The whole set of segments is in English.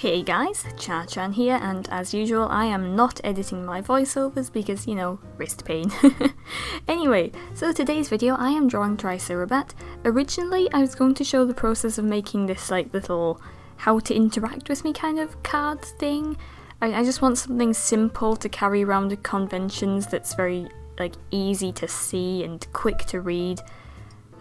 Hey guys, CharrChan here, and as usual I am not editing my voiceovers because, you know, wrist pain. Anyway, so today's video I am drawing Tricerabat. Originally I was going to show the process of making this like little how to interact with me kind of card thing. I just want something simple to carry around at conventions that's very like easy to see and quick to read.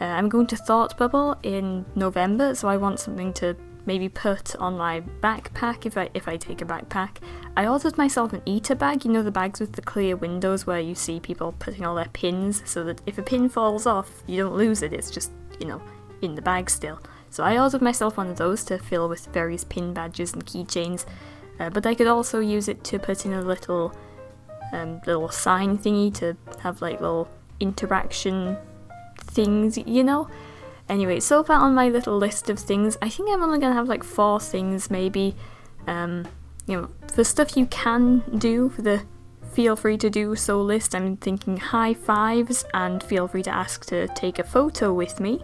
I'm going to Thought Bubble in November, so I want something to maybe put on my backpack if I take a backpack. I ordered myself an eater bag, you know, the bags with the clear windows where you see people putting all their pins so that if a pin falls off you don't lose it, it's just, you know, in the bag still. So I ordered myself one of those to fill with various pin badges and keychains, but I could also use it to put in a little sign thingy to have like little interaction things, you know? Anyway, so far on my little list of things, I think I'm only gonna have like 4 things maybe. You know, for stuff you can do, for the feel free to do so list, I'm thinking high fives and feel free to ask to take a photo with me.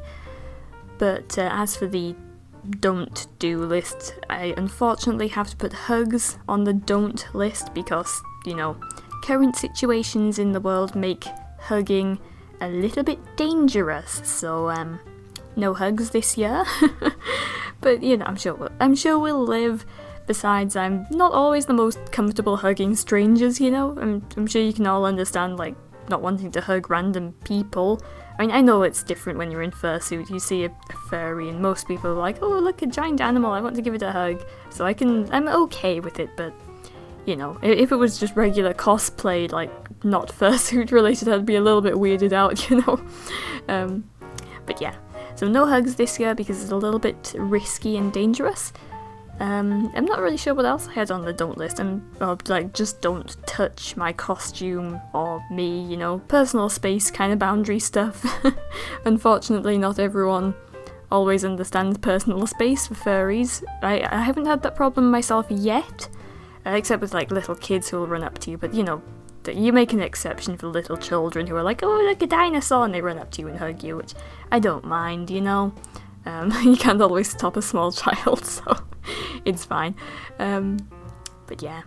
But as for the don't do list, I unfortunately have to put hugs on the don't list because, you know, current situations in the world make hugging a little bit dangerous, so no hugs this year. But you know, I'm sure we'll live. Besides, I'm not always the most comfortable hugging strangers, you know. I'm sure you can all understand like not wanting to hug random people. I mean, I know it's different when you're in fursuit. You see a furry and most people are like, oh look, a giant animal, I want to give it a hug. So I'm okay with it, but you know, if it was just regular cosplay, like not fursuit related, I'd be a little bit weirded out, you know. But yeah, so no hugs this year because it's a little bit risky and dangerous. I'm not really sure what else I had on the don't list. Like just don't touch my costume or me, you know, personal space kind of boundary stuff. Unfortunately, not everyone always understands personal space for furries. I haven't had that problem myself yet. Except with like little kids who will run up to you, but you know, you make an exception for little children who are like, oh look, a dinosaur, and they run up to you and hug you, which I don't mind, you know. You can't always stop a small child, so it's fine. But yeah,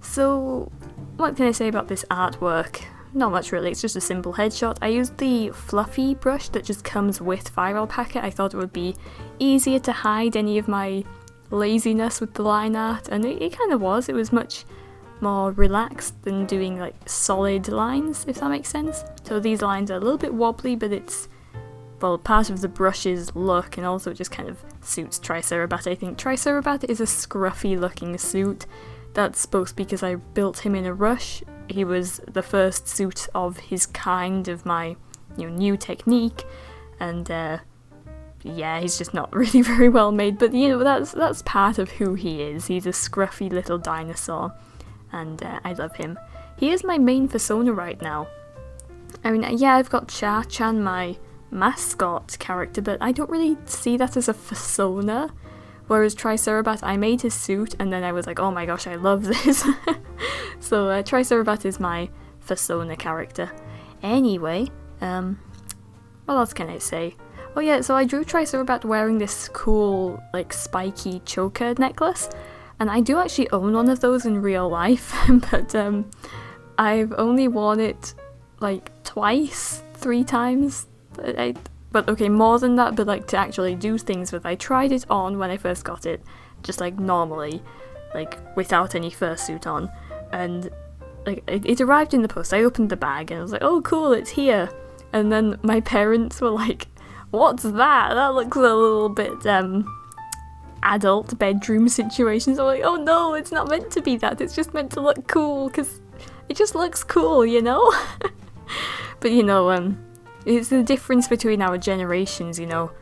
so what can I say about this artwork? Not much really, it's just a simple headshot. I used the fluffy brush that just comes with Viral Packet. I thought it would be easier to hide any of my laziness with the line art, and it kind of was. It was much more relaxed than doing like solid lines, if that makes sense. So these lines are a little bit wobbly, but it's, well, part of the brush's look, and also it just kind of suits Tricerabat. I think Tricerabat is a scruffy looking suit. That's both because I built him in a rush. He was the first suit of his kind of my, you know, new technique, and yeah, he's just not really very well made, but you know, that's part of who he is. He's a scruffy little dinosaur, and I love him. He is my main persona right now. I mean, yeah, I've got CharrChan, my mascot character, but I don't really see that as a persona. Whereas Tricerabat, I made his suit, and then I was like, oh my gosh, I love this. So Tricerabat is my persona character. Anyway, what else can I say? Oh yeah, so I drew Tricerabat wearing this cool, like, spiky choker necklace, and I do actually own one of those in real life, but I've only worn it, like, twice, 3 times, but okay, more than that, but like, to actually do things with. I tried it on when I first got it, just like, normally, like, without any fursuit on, and, like, it arrived in the post. I opened the bag, and I was like, oh cool, it's here, and then my parents were like, what's that? That looks a little bit, adult bedroom situation. So I'm like, oh no, it's not meant to be that. It's just meant to look cool, because it just looks cool, you know? But you know, it's the difference between our generations, you know.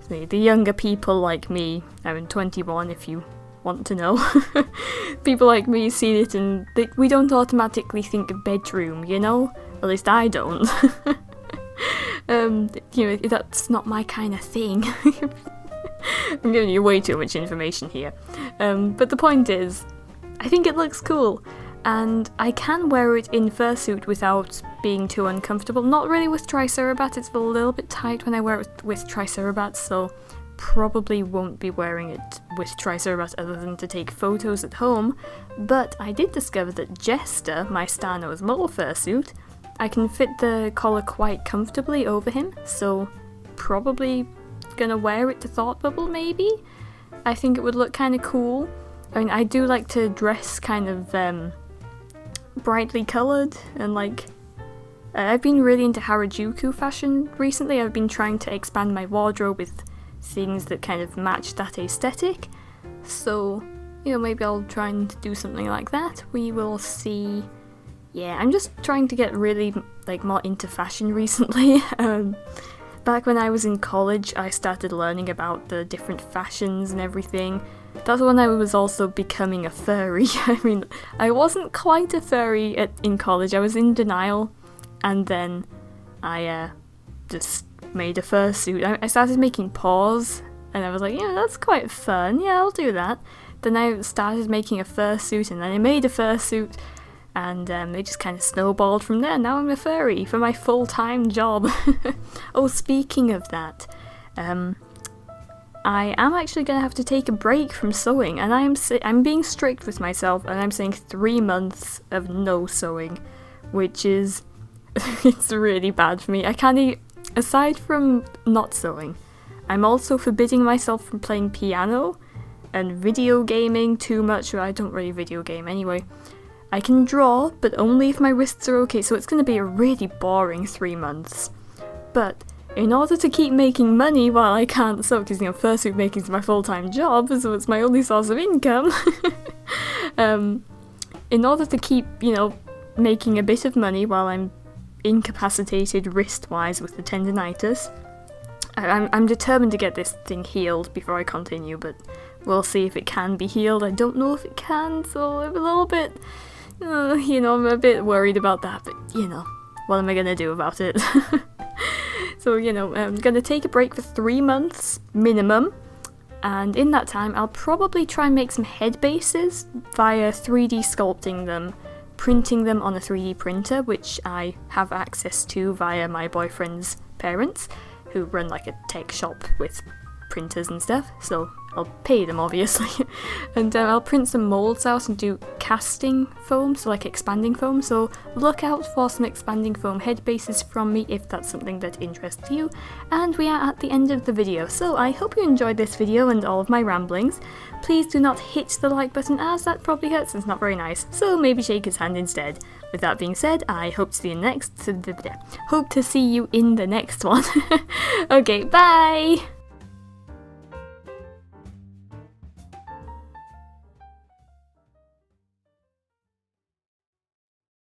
The younger people like me, I'm 21 if you want to know. People like me see it and we don't automatically think of bedroom, you know? At least I don't. You know, that's not my kind of thing. I'm giving you way too much information here. But the point is, I think it looks cool, and I can wear it in fursuit without being too uncomfortable. Not really with Tricerabat, it's a little bit tight when I wear it with Tricerabat, so probably won't be wearing it with Tricerabat other than to take photos at home, but I did discover that Jester, my Stano's mole fursuit, I can fit the collar quite comfortably over him, so probably gonna wear it to Thought Bubble maybe? I think it would look kind of cool. I mean, I do like to dress kind of brightly coloured, and like, I've been really into Harajuku fashion recently. I've been trying to expand my wardrobe with things that kind of match that aesthetic, so, you know, maybe I'll try and do something like that. We will see. Yeah, I'm just trying to get really, like, more into fashion recently. Back when I was in college, I started learning about the different fashions and everything. That's when I was also becoming a furry. I mean, I wasn't quite a furry in college. I was in denial, and then I just made a fursuit. I started making paws, and I was like, yeah, that's quite fun. Yeah, I'll do that. Then I started making a fursuit, and then I made a fursuit, and it just kind of snowballed from there. Now I'm a furry for my full-time job. Oh, speaking of that, I am actually going to have to take a break from sewing, and I'm being strict with myself, and I'm saying 3 months of no sewing, which is it's really bad for me. I can't aside from not sewing, I'm also forbidding myself from playing piano and video gaming too much. I don't really video game anyway. I can draw, but only if my wrists are okay, so it's going to be a really boring 3 months. But in order to keep making money while I can't sew, because, you know, fursuit making is my full-time job, so it's my only source of income, in order to keep, you know, making a bit of money while I'm incapacitated wrist-wise with the tendinitis, I'm determined to get this thing healed before I continue, but we'll see if it can be healed. I don't know if it can, so I'm a little bit, you know, I'm a bit worried about that, but, you know, what am I gonna do about it? So, you know, I'm gonna take a break for 3 months, minimum, and in that time I'll probably try and make some head bases via 3D sculpting them, printing them on a 3D printer, which I have access to via my boyfriend's parents, who run like a tech shop with printers and stuff, so I'll pay them obviously. And I'll print some molds out and do casting foam, so like expanding foam, so look out for some expanding foam head bases from me if that's something that interests you. And we are at the end of the video, so I hope you enjoyed this video and all of my ramblings. Please do not hit the like button, as that probably hurts and it's not very nice, so maybe shake his hand instead. With that being said, I hope to see you in the next one. Okay, bye!